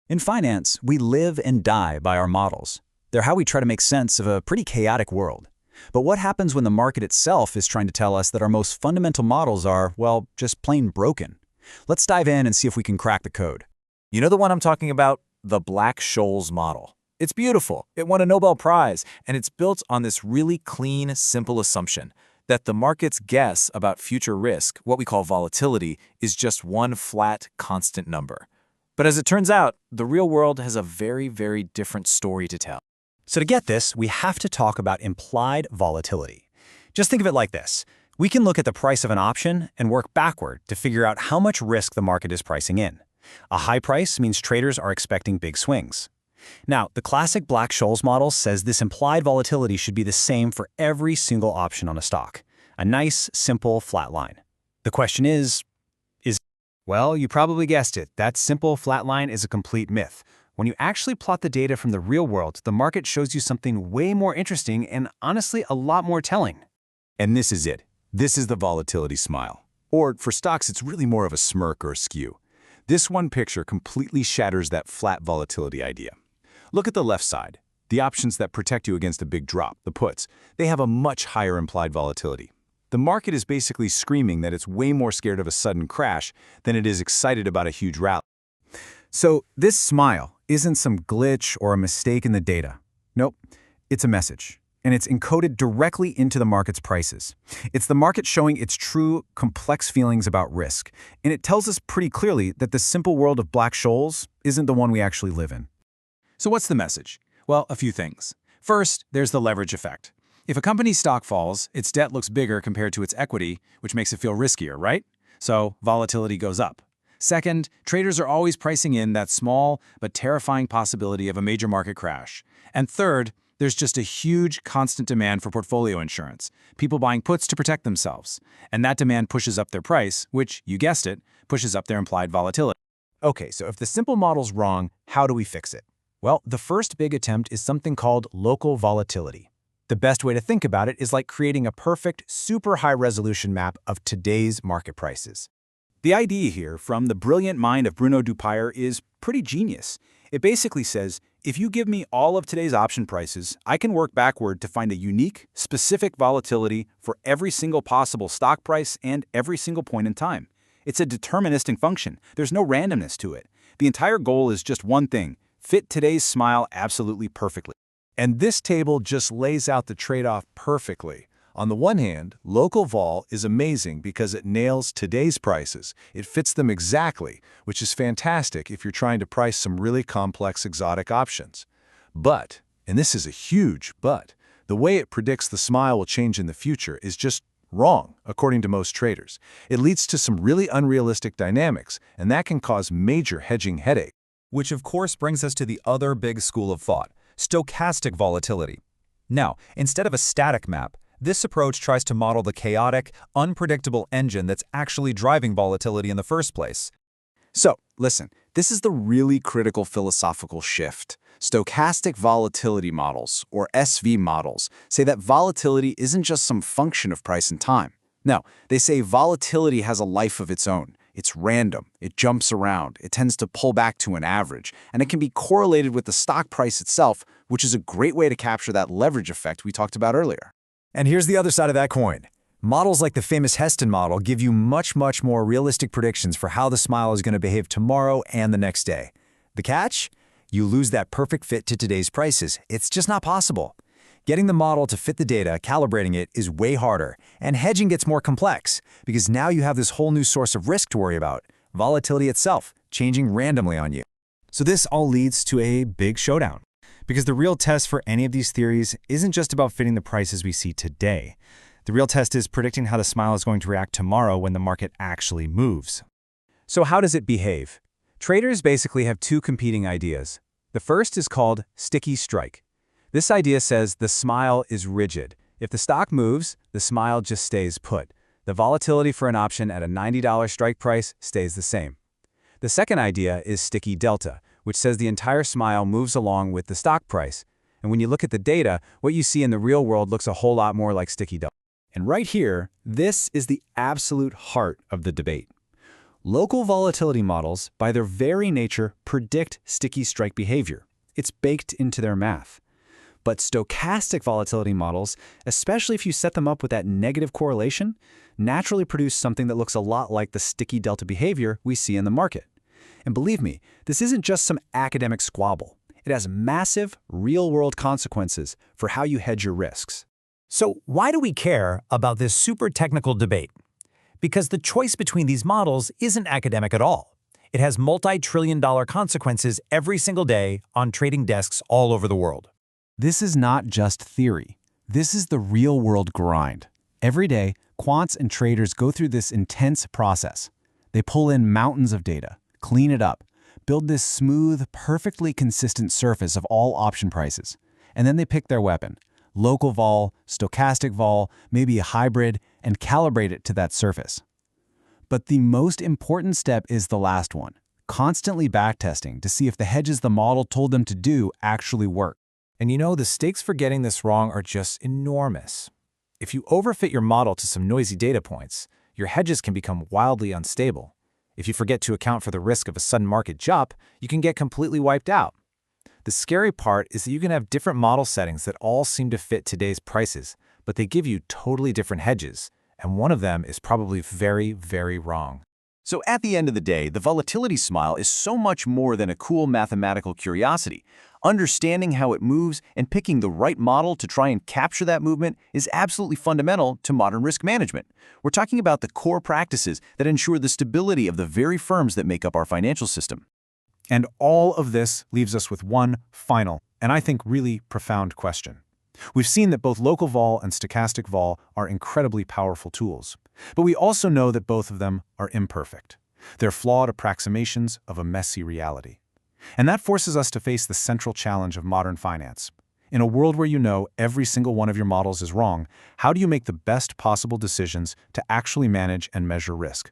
In finance, we live and die by our models. They're how we try to make sense of a pretty chaotic world. But what happens when the market itself is trying to tell us that our most fundamental models are, well, just plain broken? Let's dive in and see if we can crack the code. You know the one I'm talking about? The Black-Scholes model. It's beautiful. It won a Nobel Prize, and it's built on this really clean, simple assumption that the market's guess about future risk, what we call volatility, is just one flat, constant number. But as it turns out, the real world has a very, very different story to tell. So to get this, we have to talk about implied volatility. Just think of it like this. We can look at the price of an option and work backward to figure out how much risk the market is pricing in. A high price means traders are expecting big swings. Now, the classic Black-Scholes model says this implied volatility should be the same for every single option on a stock. A nice, simple, flat line. The question is, well, you probably guessed it. That simple, flat line is a complete myth. When you actually plot the data from the real world, the market shows you something way more interesting and honestly a lot more telling. And this is it. This is the volatility smile. Or for stocks, it's really more of a smirk or a skew. This one picture completely shatters that flat volatility idea. Look at the left side. The options that protect you against a big drop, the puts, they have a much higher implied volatility. The market is basically screaming that it's way more scared of a sudden crash than it is excited about a huge rally. So this smile isn't some glitch or a mistake in the data. Nope, it's a message. And it's encoded directly into the market's prices. It's the market showing its true, complex feelings about risk. And it tells us pretty clearly that the simple world of Black-Scholes isn't the one we actually live in. So what's the message? Well, a few things. First, there's the leverage effect. If a company's stock falls, its debt looks bigger compared to its equity, which makes it feel riskier, right? So volatility goes up. Second, traders are always pricing in that small but terrifying possibility of a major market crash. And third, there's just a huge constant demand for portfolio insurance, people buying puts to protect themselves. And that demand pushes up their price, which, you guessed it, pushes up their implied volatility. Okay, so if the simple model's wrong, how do we fix it? Well, the first big attempt is something called local volatility. The best way to think about it is like creating a perfect, super high-resolution map of today's market prices. The idea here from the brilliant mind of Bruno Dupire is pretty genius. It basically says, if you give me all of today's option prices, I can work backward to find a unique, specific volatility for every single possible stock price and every single point in time. It's a deterministic function. There's no randomness to it. The entire goal is just one thing: fit today's smile absolutely perfectly. And this table just lays out the trade-off perfectly. On the one hand, local vol is amazing because it nails today's prices. It fits them exactly, which is fantastic if you're trying to price some really complex exotic options. But, and this is a huge but, the way it predicts the smile will change in the future is just wrong, according to most traders. It leads to some really unrealistic dynamics, and that can cause major hedging headache. Which of course brings us to the other big school of thought, stochastic volatility. Now, instead of a static map, this approach tries to model the chaotic, unpredictable engine that's actually driving volatility in the first place. So, listen, this is the really critical philosophical shift. Stochastic volatility models, or SV models, say that volatility isn't just some function of price and time. No, they say volatility has a life of its own. It's random, it jumps around, it tends to pull back to an average, and it can be correlated with the stock price itself, which is a great way to capture that leverage effect we talked about earlier. And here's the other side of that coin. Models like the famous Heston model give you much more realistic predictions for how the smile is going to behave tomorrow and the next day. The catch? You lose that perfect fit to today's prices. It's just not possible. Getting the model to fit the data, calibrating it, is way harder, and hedging gets more complex because now you have this whole new source of risk to worry about, volatility itself, changing randomly on you. So this all leads to a big showdown. Because the real test for any of these theories isn't just about fitting the prices we see today. The real test is predicting how the smile is going to react tomorrow when the market actually moves. So how does it behave? Traders basically have two competing ideas. The first is called sticky strike. This idea says the smile is rigid. If the stock moves, the smile just stays put. The volatility for an option at a $90 strike price stays the same. The second idea is sticky delta, which says the entire smile moves along with the stock price. And when you look at the data, what you see in the real world looks a whole lot more like sticky delta. And right here, this is the absolute heart of the debate. Local volatility models, by their very nature, predict sticky strike behavior. It's baked into their math. But stochastic volatility models, especially if you set them up with that negative correlation, naturally produce something that looks a lot like the sticky delta behavior we see in the market. And believe me, this isn't just some academic squabble. It has massive, real-world consequences for how you hedge your risks. So why do we care about this super technical debate? Because the choice between these models isn't academic at all. It has multi-trillion-dollar consequences every single day on trading desks all over the world. This is not just theory. This is the real-world grind. Every day, quants and traders go through this intense process. They pull in mountains of data, clean it up, build this smooth, perfectly consistent surface of all option prices. And then they pick their weapon, local vol, stochastic vol, maybe a hybrid, and calibrate it to that surface. But the most important step is the last one, constantly backtesting to see if the hedges the model told them to do actually work. And you know, the stakes for getting this wrong are just enormous. If you overfit your model to some noisy data points, your hedges can become wildly unstable. If you forget to account for the risk of a sudden market jump, you can get completely wiped out. The scary part is that you can have different model settings that all seem to fit today's prices, but they give you totally different hedges, and one of them is probably very, very wrong. So at the end of the day, the volatility smile is so much more than a cool mathematical curiosity. Understanding how it moves and picking the right model to try and capture that movement is absolutely fundamental to modern risk management. We're talking about the core practices that ensure the stability of the very firms that make up our financial system. And all of this leaves us with one final, and I think really profound question. We've seen that both local vol and stochastic vol are incredibly powerful tools, but we also know that both of them are imperfect. They're flawed approximations of a messy reality. And that forces us to face the central challenge of modern finance. In a world where you know every single one of your models is wrong, how do you make the best possible decisions to actually manage and measure risk?